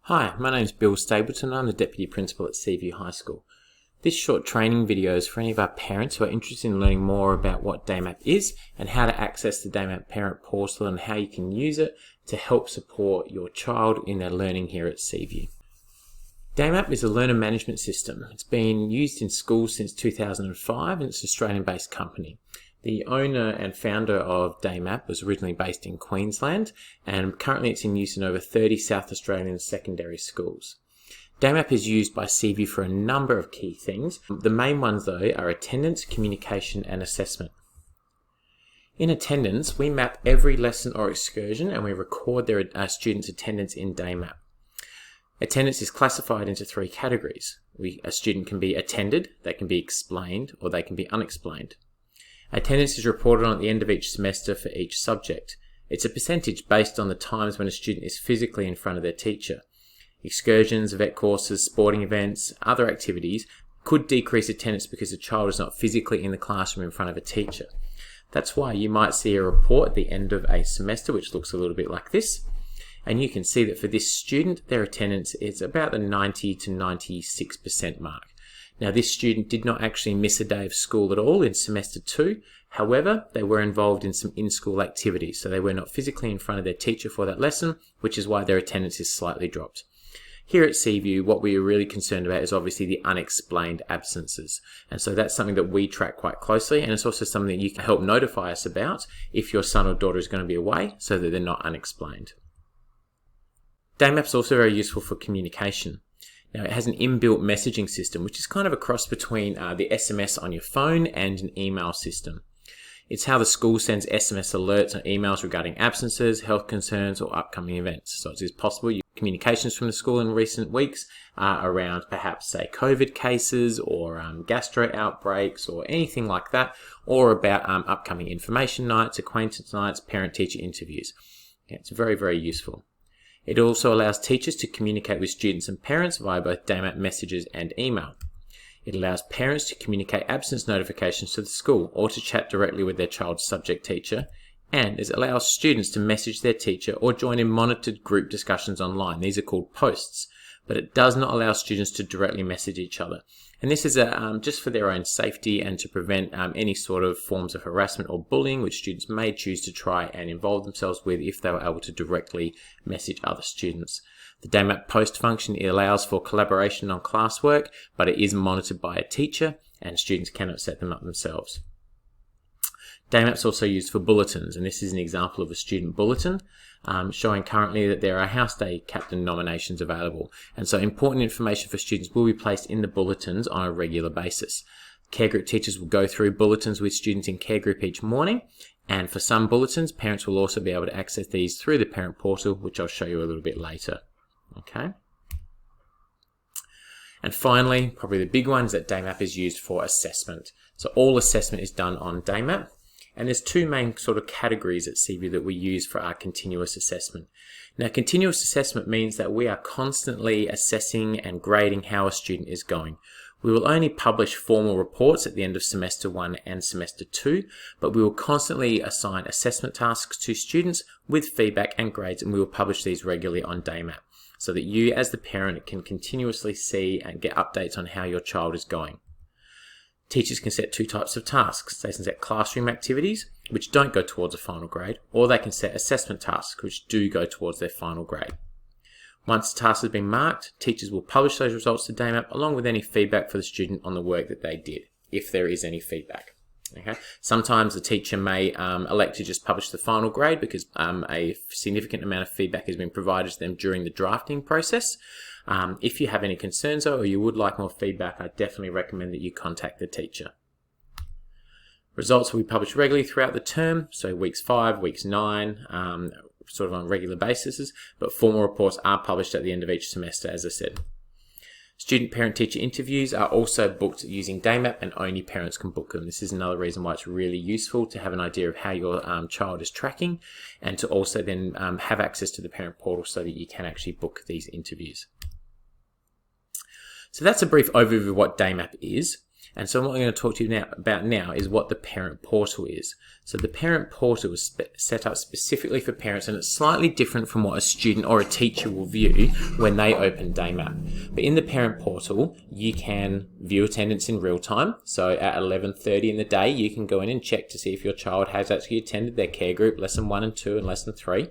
Hi, my name is Bill Stapleton. I'm the Deputy Principal at Seaview High School. This short training video is for any of our parents who are interested in learning more about what DAMAP is and how to access the DAMAP Parent Portal and how you can use it to help support your child in their learning here at Seaview. DAMAP is a learner management system. It's been used in schools since 2005 and it's an Australian-based company. The owner and founder of DAMAP was originally based in Queensland, and currently it's in use in over 30 South Australian secondary schools. DAMAP is used by Seaview for a number of key things. The main ones though are attendance, communication and assessment. In attendance, we map every lesson or excursion and we record their students' attendance in DAMAP. Attendance is classified into three categories. A student can be attended, they can be explained, or they can be unexplained. Attendance is reported on at the end of each semester for each subject. It's a percentage based on the times when a student is physically in front of their teacher. Excursions, vet courses, sporting events, other activities could decrease attendance because the child is not physically in the classroom in front of a teacher. That's why you might see a report at the end of a semester which looks a little bit like this. And you can see that for this student, their attendance is about the 90 to 96% mark. Now, this student did not actually miss a day of school at all in semester 2. However, they were involved in some in-school activities, so they were not physically in front of their teacher for that lesson, which is why their attendance is slightly dropped. Here at Seaview, what we are really concerned about is obviously the unexplained absences. And so that's something that we track quite closely, and it's also something that you can help notify us about if your son or daughter is going to be away so that they're not unexplained. DAMAP is also very useful for communication. Now, it has an inbuilt messaging system, which is kind of a cross between the SMS on your phone and an email system. It's how the school sends SMS alerts or emails regarding absences, health concerns, or upcoming events. So it is possible your communications from the school in recent weeks are around perhaps, say, COVID cases or gastro outbreaks or anything like that, or about upcoming information nights, acquaintance nights, parent-teacher interviews. Yeah, it's very, very useful. It also allows teachers to communicate with students and parents via both DAMAP messages and email. It allows parents to communicate absence notifications to the school or to chat directly with their child's subject teacher, and it allows students to message their teacher or join in monitored group discussions online. These are called posts, but it does not allow students to directly message each other. And this is just for their own safety and to prevent any sort of forms of harassment or bullying which students may choose to try and involve themselves with if they were able to directly message other students. The DAMAP post function, it allows for collaboration on classwork, but it is monitored by a teacher and students cannot set them up themselves. DAMAP is also used for bulletins, and this is an example of a student bulletin showing currently that there are house day captain nominations available, and so important information for students will be placed in the bulletins on a regular basis. Care group teachers will go through bulletins with students in care group each morning, and for some bulletins, parents will also be able to access these through the parent portal, which I'll show you a little bit later. Okay. And finally, probably the big one is that DAMAP is used for assessment. So all assessment is done on DAMAP. And there's two main sort of categories at Seaview that we use for our continuous assessment. Now, continuous assessment means that we are constantly assessing and grading how a student is going. We will only publish formal reports at the end of semester 1 and semester 2, but we will constantly assign assessment tasks to students with feedback and grades, and we will publish these regularly on DAMAP so that you as the parent can continuously see and get updates on how your child is going. Teachers can set two types of tasks. They can set classroom activities, which don't go towards a final grade, or they can set assessment tasks, which do go towards their final grade. Once the task has been marked, teachers will publish those results to DAMAP along with any feedback for the student on the work that they did, if there is any feedback. Okay. Sometimes the teacher may elect to just publish the final grade because a significant amount of feedback has been provided to them during the drafting process. If you have any concerns though, or you would like more feedback, I definitely recommend that you contact the teacher. Results will be published regularly throughout the term, so weeks 5, weeks 9, sort of on regular basis, but formal reports are published at the end of each semester, as I said. Student parent-teacher interviews are also booked using DAMAP, and only parents can book them. This is another reason why it's really useful to have an idea of how your child is tracking, and to also then have access to the parent portal so that you can actually book these interviews. So that's a brief overview of what DAMAP is. And so what I'm going to talk to you about now is what the parent portal is. So the parent portal is set up specifically for parents, and it's slightly different from what a student or a teacher will view when they open DayMap. But in the parent portal, you can view attendance in real time. So at 11:30 in the day, you can go in and check to see if your child has actually attended their care group, lesson 1 and 2 and lesson 3.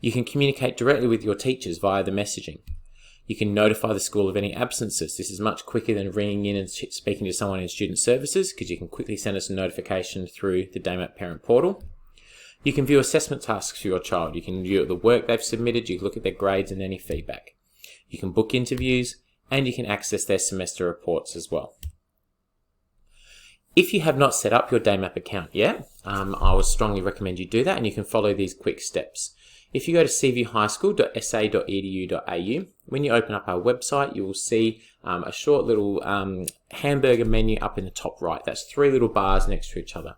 You can communicate directly with your teachers via the messaging. You can notify the school of any absences. This is much quicker than ringing in and speaking to someone in student services, because you can quickly send us a notification through the DayMap parent portal. You can view assessment tasks for your child. You can view the work they've submitted. You can look at their grades and any feedback. You can book interviews, and you can access their semester reports as well. If you have not set up your DayMap account yet, I would strongly recommend you do that, and you can follow these quick steps. If you go to seaviewhighschool.sa.edu.au, when you open up our website, you will see a short little hamburger menu up in the top right. That's 3 little bars next to each other.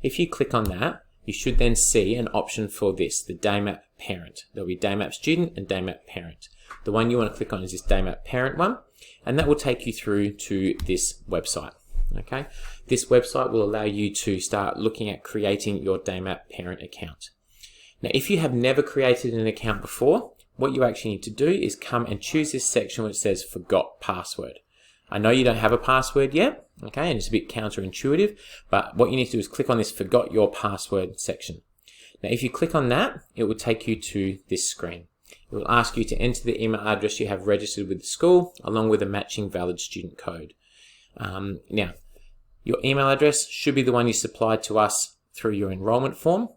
If you click on that, you should then see an option for this, the DayMap Parent. There'll be DayMap Student and DayMap Parent. The one you want to click on is this DayMap Parent one, and that will take you through to this website. Okay, this website will allow you to start looking at creating your DayMap Parent account. Now, if you have never created an account before, what you actually need to do is come and choose this section which says Forgot Password. I know you don't have a password yet, okay, and it's a bit counterintuitive, but what you need to do is click on this Forgot Your Password section. Now, if you click on that, it will take you to this screen. It will ask you to enter the email address you have registered with the school, along with a matching valid student code. Now, your email address should be the one you supplied to us through your enrollment form.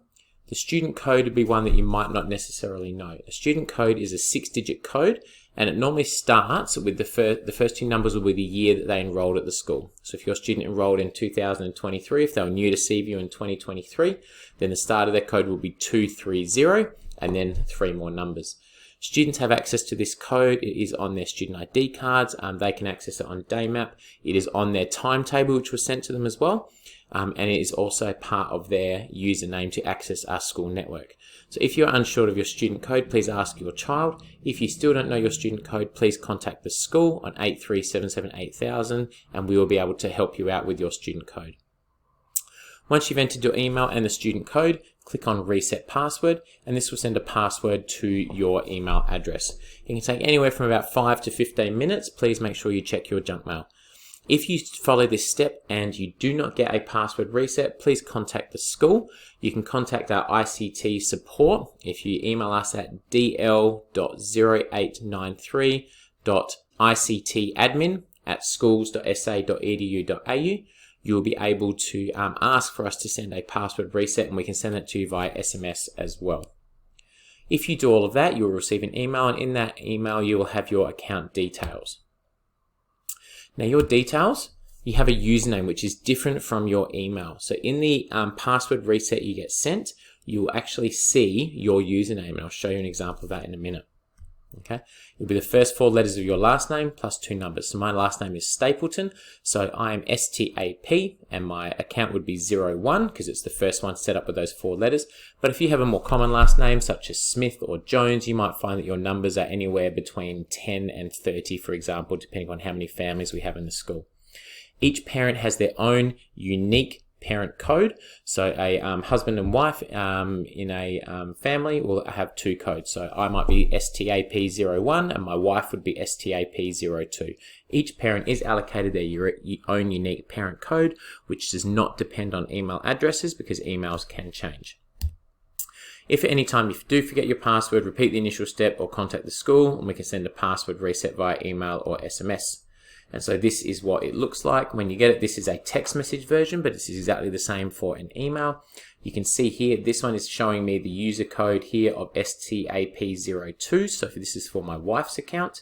The student code would be one that you might not necessarily know. A student code is a 6-digit code, and it normally starts with the first 2 numbers will be the year that they enrolled at the school. So if your student enrolled in 2023, if they were new to Seaview in 2023, then the start of their code will be 230 and then 3 more numbers. Students have access to this code. It is on their student ID cards. They can access it on DayMap. It is on their timetable, which was sent to them as well. And it is also part of their username to access our school network. So if you're unsure of your student code, please ask your child. If you still don't know your student code, please contact the school on 83778000, and we will be able to help you out with your student code. Once you've entered your email and the student code, click on Reset Password, and this will send a password to your email address. It can take anywhere from about 5 to 15 minutes. Please make sure you check your junk mail. If you follow this step and you do not get a password reset, please contact the school. You can contact our ICT support if you email us at dl.0893.ictadmin@schools.sa.edu.au. You will be able to ask for us to send a password reset, and we can send it to you via SMS as well. If you do all of that, you will receive an email, and in that email you will have your account details. Now, your details, you have a username which is different from your email. So in the password reset you get sent, you will actually see your username, and I'll show you an example of that in a minute. Okay, it'll be the first 4 letters of your last name plus 2 numbers. So my last name is Stapleton, so I am STAP, and my account would be 01 because it's the first one set up with those 4 letters. But if you have a more common last name such as Smith or Jones, you might find that your numbers are anywhere between 10 and 30, for example, depending on how many families we have in the school. Each parent has their own unique parent code. So a husband and wife in a family will have 2 codes. So I might be STAP01 and my wife would be STAP02. Each parent is allocated their own unique parent code, which does not depend on email addresses because emails can change. If at any time you do forget your password, repeat the initial step or contact the school, and we can send a password reset via email or SMS. And so this is what it looks like when you get it. This is a text message version, but this is exactly the same for an email. You can see here, this one is showing me the user code here of STAP02. So this is for my wife's account.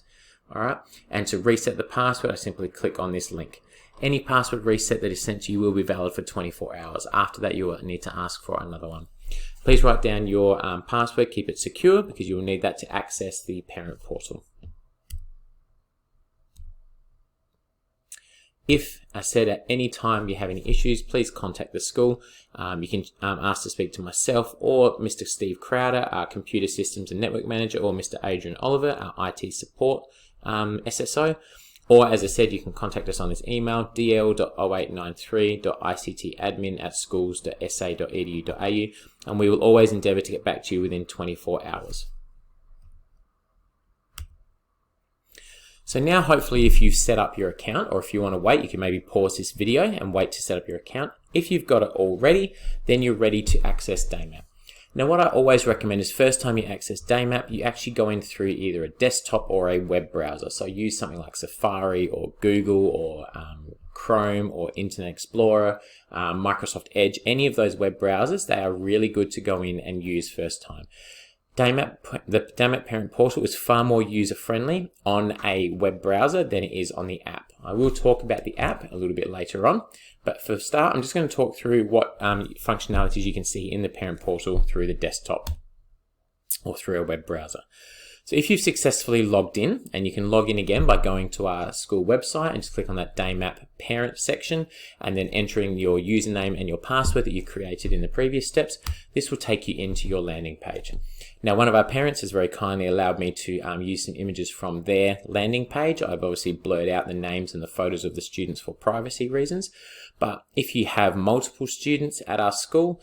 All right. And to reset the password, I simply click on this link. Any password reset that is sent to you will be valid for 24 hours. After that, you will need to ask for another one. Please write down your password, keep it secure because you will need that to access the parent portal. If, as said, at any time you have any issues, please contact the school. You can ask to speak to myself or Mr. Steve Crowder, our Computer Systems and Network Manager, or Mr. Adrian Oliver, our IT Support SSO. Or, as I said, you can contact us on this email, dl.0893.ict.admin@schools.sa.edu.au, and we will always endeavour to get back to you within 24 hours. So now, hopefully, if you've set up your account, or if you want to wait, you can maybe pause this video and wait to set up your account. If you've got it already, then you're ready to access DAMAP. Now, what I always recommend is first time you access DAMAP, you actually go in through either a desktop or a web browser. So use something like Safari or Google or Chrome or Internet Explorer, Microsoft Edge, any of those web browsers. They are really good to go in and use first time. The DAMAP Parent Portal is far more user-friendly on a web browser than it is on the app. I will talk about the app a little bit later on, but for the start, I'm just going to talk through what functionalities you can see in the Parent Portal through the desktop or through a web browser. So if you've successfully logged in, and you can log in again by going to our school website and just click on that DAMAP Parent section and then entering your username and your password that you created in the previous steps, this will take you into your landing page. Now, one of our parents has very kindly allowed me to use some images from their landing page. I've obviously blurred out the names and the photos of the students for privacy reasons. But if you have multiple students at our school,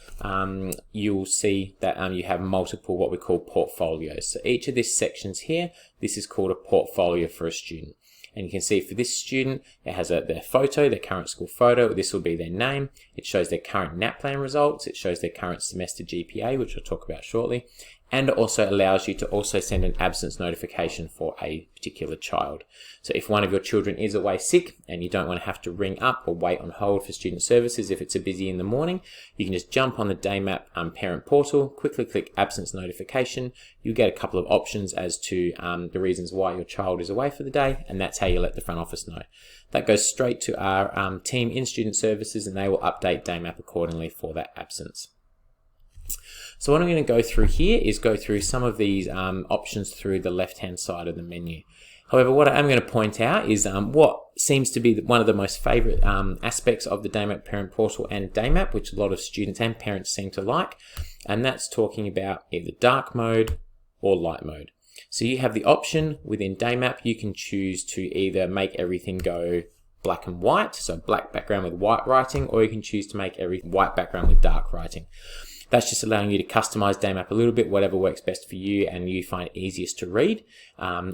you will see that you have multiple what we call portfolios. So each of these sections here, this is called a portfolio for a student. And you can see for this student, it has their photo, their current school photo. This will be their name. It shows their current NAPLAN results. It shows their current semester GPA, which I'll talk about shortly. And it also allows you to also send an absence notification for a particular child. So if one of your children is away sick and you don't want to have to ring up or wait on hold for student services if it's a busy in the morning, you can just jump on the DAMAP Parent Portal, quickly click absence notification. You get a couple of options as to the reasons why your child is away for the day, and that's how you let the front office know. That goes straight to our team in student services, and they will update DAMAP accordingly for that absence. So what I'm going to go through here is go through some of these options through the left-hand side of the menu. However, what I'm going to point out is what seems to be one of the most favourite aspects of the DAMAP Parent Portal and DAMAP, which a lot of students and parents seem to like, and that's talking about either dark mode or light mode. So you have the option within DAMAP, you can choose to either make everything go black and white, so black background with white writing, or you can choose to make every white background with dark writing. That's just allowing you to customize DAMAP a little bit, whatever works best for you and you find easiest to read.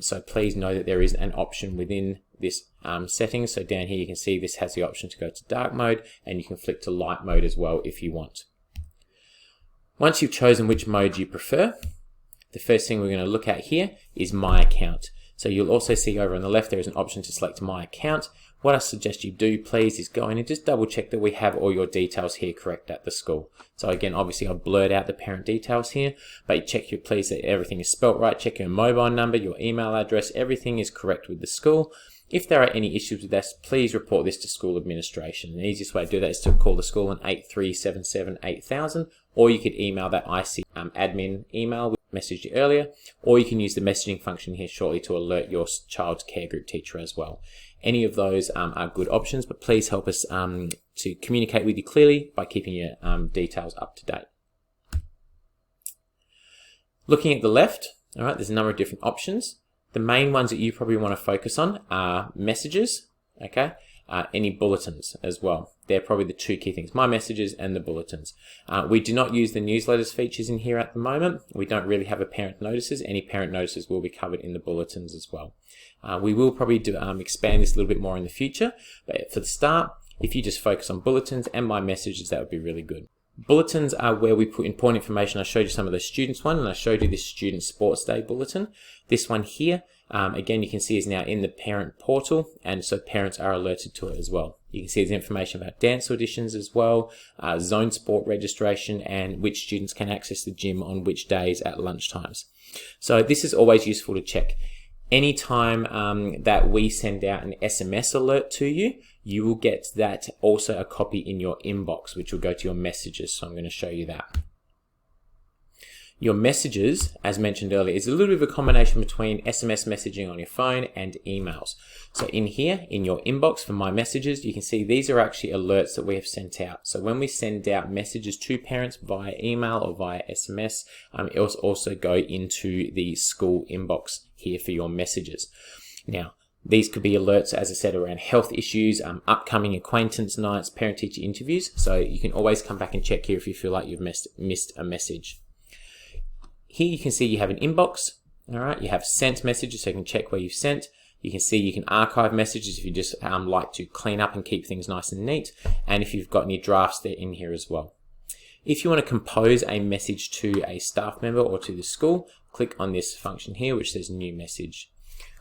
So please know that there is an option within this settings. So down here you can see this has the option to go to dark mode, and you can flick to light mode as well if you want. Once you've chosen which mode you prefer, the first thing we're going to look at here is My Account. So you'll also see over on the left there is an option to select My Account. What I suggest you do, please, is go in and just double check that we have all your details here correct at the school. So again, obviously I've blurred out the parent details here, but check please that everything is spelt right. Check your mobile number, your email address, everything is correct with the school. If there are any issues with this, please report this to school administration. The easiest way to do that is to call the school on 8377 8000, or you could email that IC admin email we messaged you earlier, or you can use the messaging function here shortly to alert your child's care group teacher as well. Any of those are good options, but please help us to communicate with you clearly by keeping your details up to date. Looking at the left, all right, there's a number of different options. The main ones that you probably want to focus on are messages, okay, any bulletins as well. They're probably the two key things, my messages and the bulletins. We do not use the newsletters features in here at the moment. We don't really have a parent notices. Any parent notices will be covered in the bulletins as well. We will probably expand this a little bit more in the future, but for the start, if you just focus on bulletins and my messages, that would be really good. Bulletins are where we put important information. I showed you some of the students one, and I showed you this student sports day bulletin. This one here, again, you can see is now in the parent portal, and so parents are alerted to it as well. You can see there's information about dance auditions as well, zone sport registration, and which students can access the gym on which days at lunchtimes. So this is always useful to check. Anytime that we send out an SMS alert to you, you will get that also a copy in your inbox, which will go to your messages. So I'm going to show you that. Your messages, as mentioned earlier, is a little bit of a combination between SMS messaging on your phone and emails. So in here, in your inbox for my messages, you can see these are actually alerts that we have sent out. So when we send out messages to parents via email or via SMS, it will also go into the school inbox here for your messages. Now, These could be alerts, as I said, around health issues, upcoming acquaintance nights, parent-teacher interviews. So you can always come back and check here if you feel like you've missed a message. Here you can see you have an inbox. All right, you have sent messages, so you can check where you've sent. You can see you can archive messages if you just like to clean up and keep things nice and neat. And if you've got any drafts, they're in here as well. If you want to compose a message to a staff member or to the school, click on this function here, which says new message.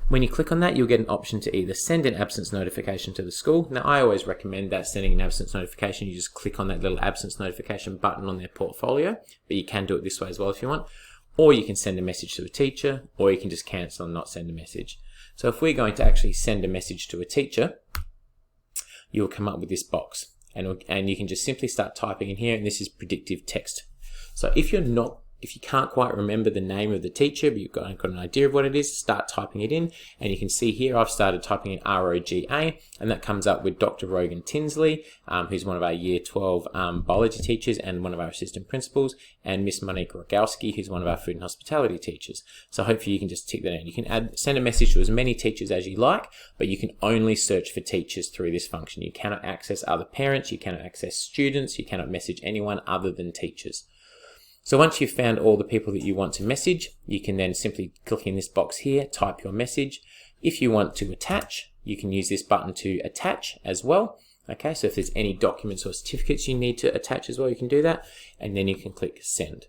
When you click on that, you'll get an option to either send an absence notification to the school. Now, I always recommend that sending an absence notification, you just click on that little absence notification button on their portfolio, but you can do it this way as well if you want. Or you can send a message to a teacher, or you can just cancel and not send a message. So if we're going to actually send a message to a teacher, you'll come up with this box. And you can just simply start typing in here, and this is predictive text. So if you can't quite remember the name of the teacher, but you've got an idea of what it is, start typing it in. And you can see here, I've started typing in ROGA, and that comes up with Dr. Rogan Tinsley, who's one of our Year 12 biology teachers and one of our assistant principals, and Miss Monique Rogowski, who's one of our food and hospitality teachers. So hopefully you can just tick that in. You can send a message to as many teachers as you like, but you can only search for teachers through this function. You cannot access other parents, you cannot access students, you cannot message anyone other than teachers. So once you've found all the people that you want to message, you can then simply click in this box here, type your message. If you want to attach, you can use this button to attach as well. Okay, so if there's any documents or certificates you need to attach as well, you can do that. And then you can click send.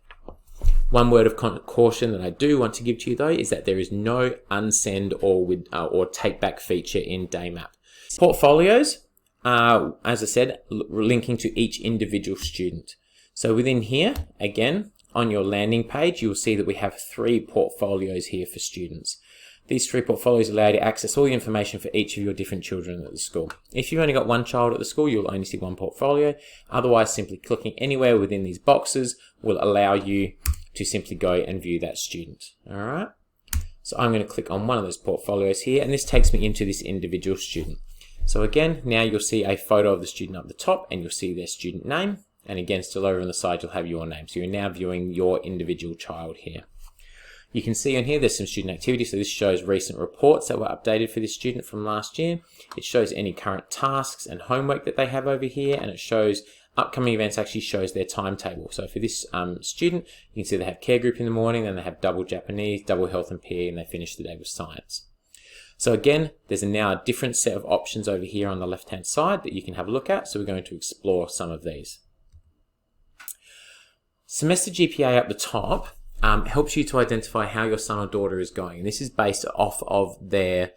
One word of caution that I do want to give to you though is that there is no unsend or take back feature in DayMap. Portfolios are, as I said, linking to each individual student. So within here, again, on your landing page, you'll see that we have 3 portfolios here for students. These 3 portfolios allow you to access all the information for each of your different children at the school. If you've only got one child at the school, you'll only see one portfolio. Otherwise, simply clicking anywhere within these boxes will allow you to simply go and view that student. All right. So I'm going to click on one of those portfolios here, and this takes me into this individual student. So again, now you'll see a photo of the student up the top, and you'll see their student name. And again, still over on the side, you'll have your name. So you're now viewing your individual child here. You can see on here, there's some student activity. So this shows recent reports that were updated for this student from last year. It shows any current tasks and homework that they have over here. And it shows upcoming events, actually shows their timetable. So for this student, you can see they have care group in the morning, then they have double Japanese, double health and PE, and they finish the day with science. So again, there's now a different set of options over here on the left-hand side that you can have a look at. So we're going to explore some of these. Semester GPA up the top helps you to identify how your son or daughter is going. And this is based off of their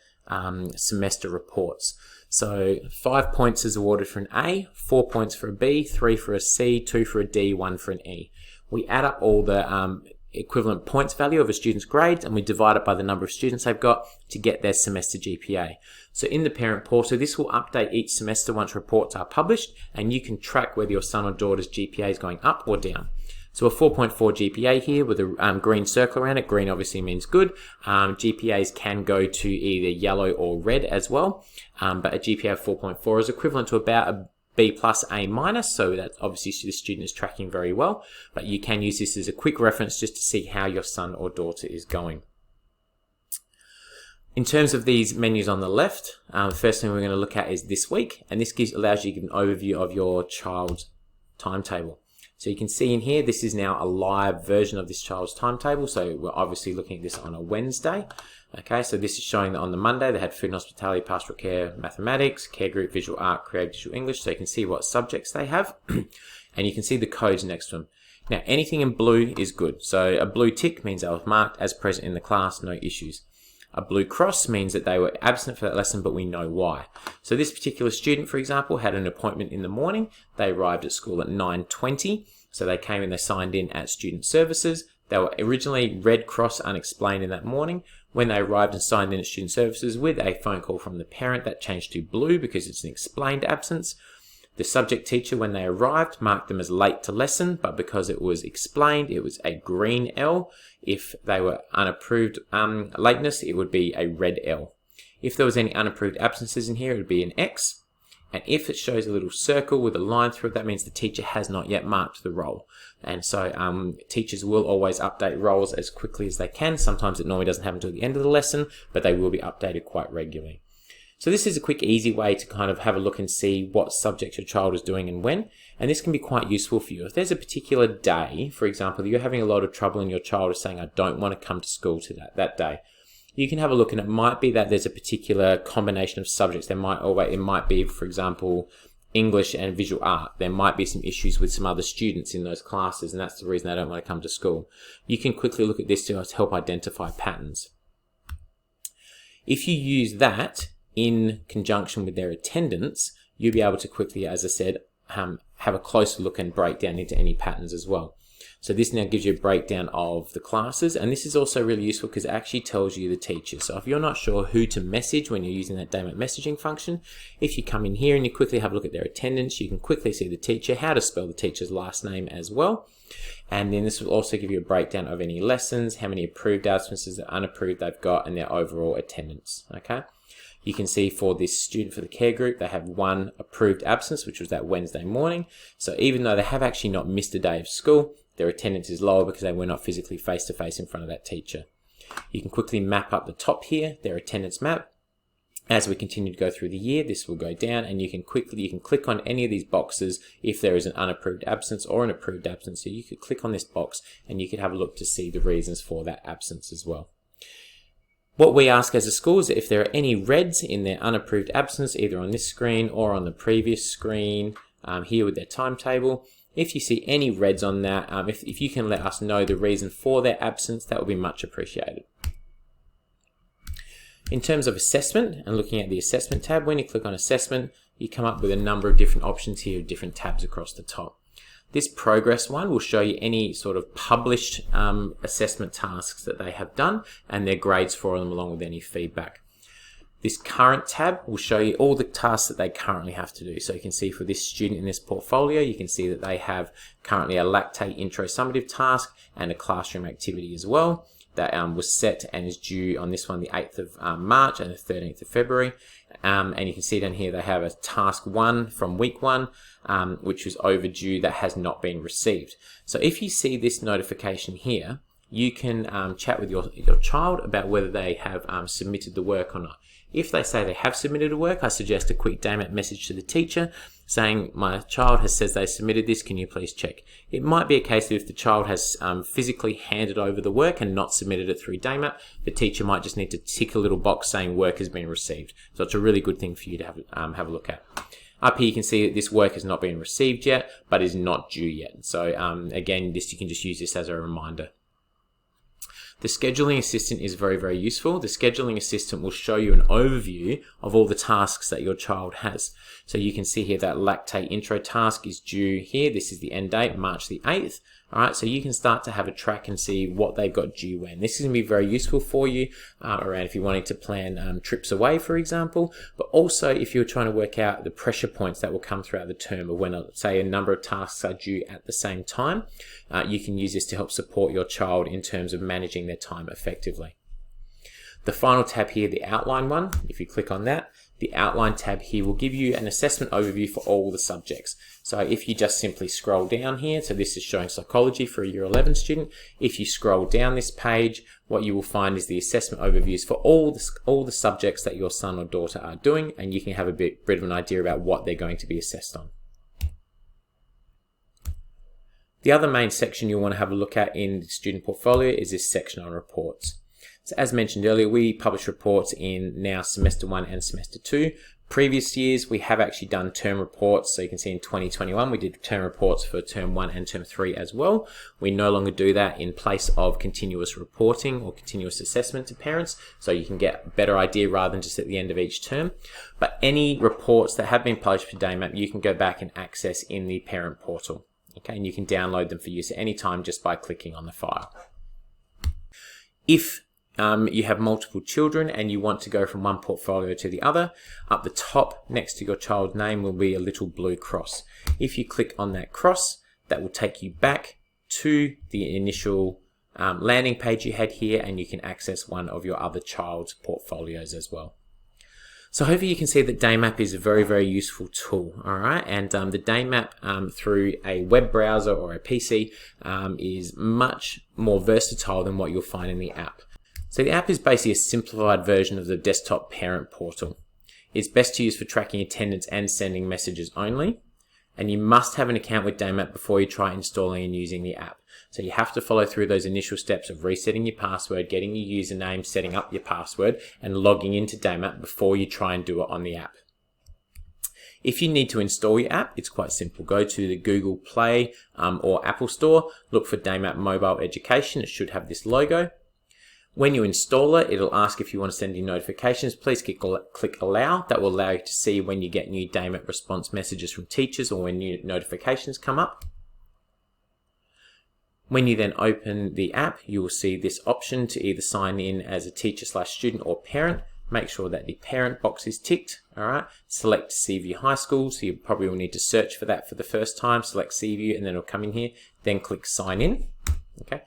semester reports. So 5 points is awarded for an A, 4 points for a B, 3 for a C, 2 for a D, 1 for an E. We add up all the equivalent points value of a student's grades, and we divide it by the number of students they've got to get their semester GPA. So in the parent portal, this will update each semester once reports are published, and you can track whether your son or daughter's GPA is going up or down. So a 4.4 GPA here with a green circle around it. Green obviously means good. GPAs can go to either yellow or red as well. But a GPA of 4.4 is equivalent to about a B plus, A minus. So that obviously the student is tracking very well. But you can use this as a quick reference just to see how your son or daughter is going. In terms of these menus on the left, the first thing we're going to look at is this week. And this allows you to give an overview of your child's timetable. So you can see in here, this is now a live version of this child's timetable. So we're obviously looking at this on a Wednesday. Okay, so this is showing that on the Monday, they had food and hospitality, pastoral care, mathematics, care group, visual art, creative visual English. So you can see what subjects they have. And you can see the codes next to them. Now, anything in blue is good. So a blue tick means they were marked as present in the class, no issues. A blue cross means that they were absent for that lesson, but we know why. So this particular student, for example, had an appointment in the morning. They arrived at school at 9:20. So they came and they signed in at student services. They were originally red cross unexplained in that morning. When they arrived and signed in at student services with a phone call from the parent, that changed to blue because it's an explained absence. The subject teacher, when they arrived, marked them as late to lesson, but because it was explained, it was a green L. If they were unapproved lateness, it would be a red L. If there was any unapproved absences in here, it would be an X. And if it shows a little circle with a line through it, that means the teacher has not yet marked the role. And so teachers will always update roles as quickly as they can. Sometimes it normally doesn't happen until the end of the lesson, but they will be updated quite regularly. So this is a quick, easy way to kind of have a look and see what subjects your child is doing and when. And this can be quite useful for you. If there's a particular day, for example, you're having a lot of trouble and your child is saying, I don't want to come to school to that day, you can have a look, and it might be that there's a particular combination of subjects. It might be, for example, English and visual art. There might be some issues with some other students in those classes, and that's the reason they don't want to come to school. You can quickly look at this to help identify patterns. If you use that in conjunction with their attendance, you'll be able to quickly, as I said, have a closer look and break down into any patterns as well. So this now gives you a breakdown of the classes, and this is also really useful because it actually tells you the teacher. So if you're not sure who to message when you're using that DayMap messaging function, if you come in here and you quickly have a look at their attendance, you can quickly see the teacher, how to spell the teacher's last name as well. And then this will also give you a breakdown of any lessons, how many approved absences or unapproved they've got, and their overall attendance. Okay. You can see for this student for the care group, they have one approved absence, which was that Wednesday morning. So even though they have actually not missed a day of school, their attendance is lower because they were not physically face-to-face in front of that teacher. You can quickly map up the top here, their attendance map. As we continue to go through the year, this will go down, and you can click on any of these boxes if there is an unapproved absence or an approved absence. So you could click on this box and you could have a look to see the reasons for that absence as well. What we ask as a school is that if there are any reds in their unapproved absence, either on this screen or on the previous screen here with their timetable, if you see any reds on that, if you can let us know the reason for their absence, that would be much appreciated. In terms of assessment and looking at the assessment tab, when you click on assessment, you come up with a number of different options here, different tabs across the top. This progress one will show you any sort of published assessment tasks that they have done and their grades for them, along with any feedback. This current tab will show you all the tasks that they currently have to do. So you can see for this student in this portfolio, you can see that they have currently a lactate intro summative task and a classroom activity as well. That was set and is due on this one the 8th of March and the 13th of February. And you can see down here they have a task 1 from week 1, which was overdue, that has not been received. So if you see this notification here, you can chat with your child about whether they have submitted the work or not. If they say they have submitted a work, I suggest a quick DayMap message to the teacher saying, my child says they submitted this, can you please check? It might be a case that if the child has physically handed over the work and not submitted it through DayMap, the teacher might just need to tick a little box saying work has been received. So it's a really good thing for you to have a look at. Up here you can see that this work has not been received yet, but is not due yet. So again, you can just use this as a reminder. The scheduling assistant is very, very useful. The scheduling assistant will show you an overview of all the tasks that your child has. So you can see here that lactate intro task is due here. This is the end date, March the 8th. All right, so you can start to have a track and see what they've got due when. This is going to be very useful for you around if you're wanting to plan trips away, for example, but also if you're trying to work out the pressure points that will come throughout the term, or when, say, a number of tasks are due at the same time. You can use this to help support your child in terms of managing their time effectively. The final tab here, the outline one, if you click on that, the outline tab here will give you an assessment overview for all the subjects. So if you just simply scroll down here, so this is showing psychology for a Year 11 student. If you scroll down this page, what you will find is the assessment overviews for all the subjects that your son or daughter are doing, and you can have a bit of an idea about what they're going to be assessed on. The other main section you'll want to have a look at in the student portfolio is this section on reports. So as mentioned earlier, we publish reports in now semester 1 and semester 2. Previous years, we have actually done term reports. So you can see in 2021, we did term reports for term 1 and term 3 as well. We no longer do that in place of continuous reporting or continuous assessment to parents. So you can get a better idea rather than just at the end of each term. But any reports that have been published for DayMap, you can go back and access in the parent portal. Okay, and you can download them for use at any time just by clicking on the file. If you have multiple children and you want to go from one portfolio to the other, up the top next to your child's name will be a little blue cross. If you click on that cross, that will take you back to the initial landing page you had here, and you can access one of your other child's portfolios as well. So hopefully you can see that DayMap is a very, very useful tool, all right? And the DayMap through a web browser or a PC is much more versatile than what you'll find in the app. So the app is basically a simplified version of the desktop parent portal. It's best to use for tracking attendance and sending messages only. And you must have an account with DayMap before you try installing and using the app. So you have to follow through those initial steps of resetting your password, getting your username, setting up your password, and logging into DayMap before you try and do it on the app. If you need to install your app, it's quite simple. Go to the Google Play or Apple Store, look for DayMap Mobile Education. It should have this logo. When you install it, it'll ask if you want to send you notifications. Please click Allow. That will allow you to see when you get new DayMap response messages from teachers or when new notifications come up. When you then open the app, you will see this option to either sign in as a teacher/student or parent. Make sure that the parent box is ticked. All right. Select Seaview High School. So you probably will need to search for that for the first time. Select Seaview and then it'll come in here. Then click Sign In. Okay.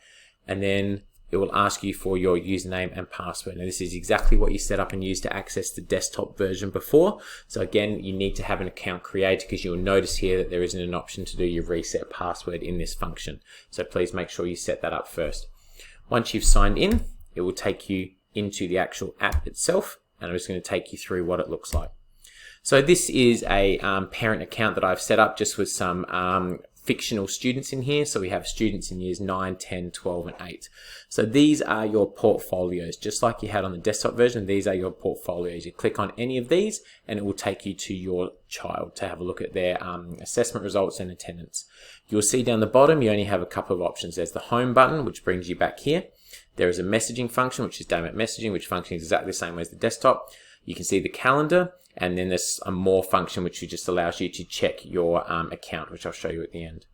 And then it will ask you for your username and password. Now this is exactly what you set up and used to access the desktop version before. So again, you need to have an account created because you'll notice here that there isn't an option to do your reset password in this function. So please make sure you set that up first. Once you've signed in, it will take you into the actual app itself, and I'm just going to take you through what it looks like. So this is a parent account that I've set up just with some fictional students in here. So we have students in years 9, 10, 12, and 8. So these are your portfolios. Just like you had on the desktop version, these are your portfolios. You click on any of these and it will take you to your child to have a look at their assessment results and attendance. You'll see down the bottom, you only have a couple of options. There's the home button, which brings you back here. There is a messaging function, which is DayMap messaging, which functions exactly the same way as the desktop. You can see the calendar, and then there's a more function, which just allows you to check your account, which I'll show you at the end.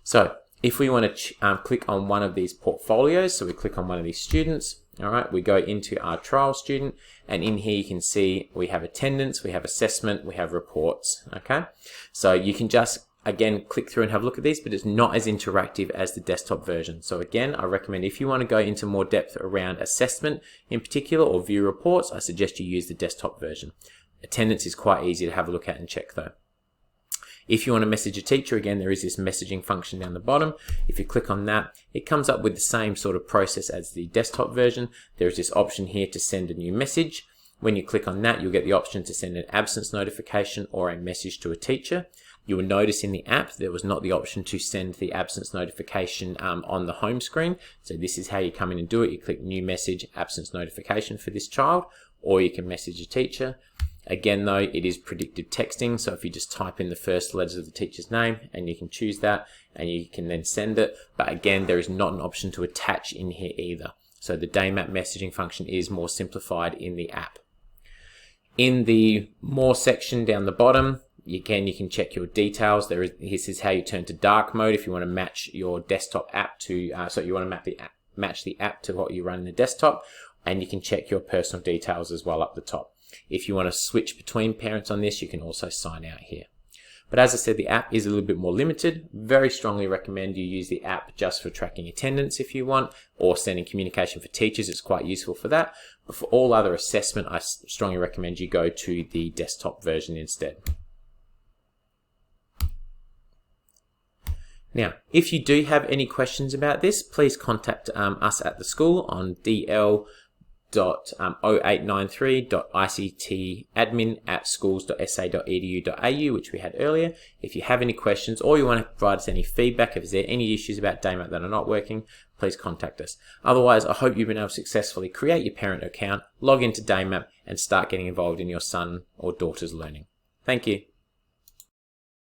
So if we want to click on one of these portfolios, so we click on one of these students, all right, we go into our trial student, and in here you can see we have attendance, we have assessment, we have reports, okay? So you can just again, click through and have a look at these, but it's not as interactive as the desktop version. So again, I recommend if you want to go into more depth around assessment in particular or view reports, I suggest you use the desktop version. Attendance is quite easy to have a look at and check though. If you want to message a teacher, again, there is this messaging function down the bottom. If you click on that, it comes up with the same sort of process as the desktop version. There is this option here to send a new message. When you click on that, you'll get the option to send an absence notification or a message to a teacher. You will notice in the app there was not the option to send the absence notification on the home screen. So this is how you come in and do it. You click new message, absence notification for this child, or you can message a teacher. Again though, it is predictive texting. So if you just type in the first letters of the teacher's name and you can choose that and you can then send it. But again, there is not an option to attach in here either. So the DayMap messaging function is more simplified in the app. In the more section down the bottom, again, you can check your details. This is how you turn to dark mode if you want to match your desktop app to, so you want to match the app to what you run in the desktop, and you can check your personal details as well up the top. If you want to switch between parents on this, you can also sign out here. But as I said, the app is a little bit more limited. Very strongly recommend you use the app just for tracking attendance if you want, or sending communication for teachers. It's quite useful for that. But for all other assessment, I strongly recommend you go to the desktop version instead. Now, if you do have any questions about this, please contact us at the school on dl.0893.ictadmin@schools.sa.edu.au, which we had earlier. If you have any questions or you want to provide us any feedback, if there are any issues about DayMap that are not working, please contact us. Otherwise, I hope you've been able to successfully create your parent account, log into DayMap, and start getting involved in your son or daughter's learning. Thank you.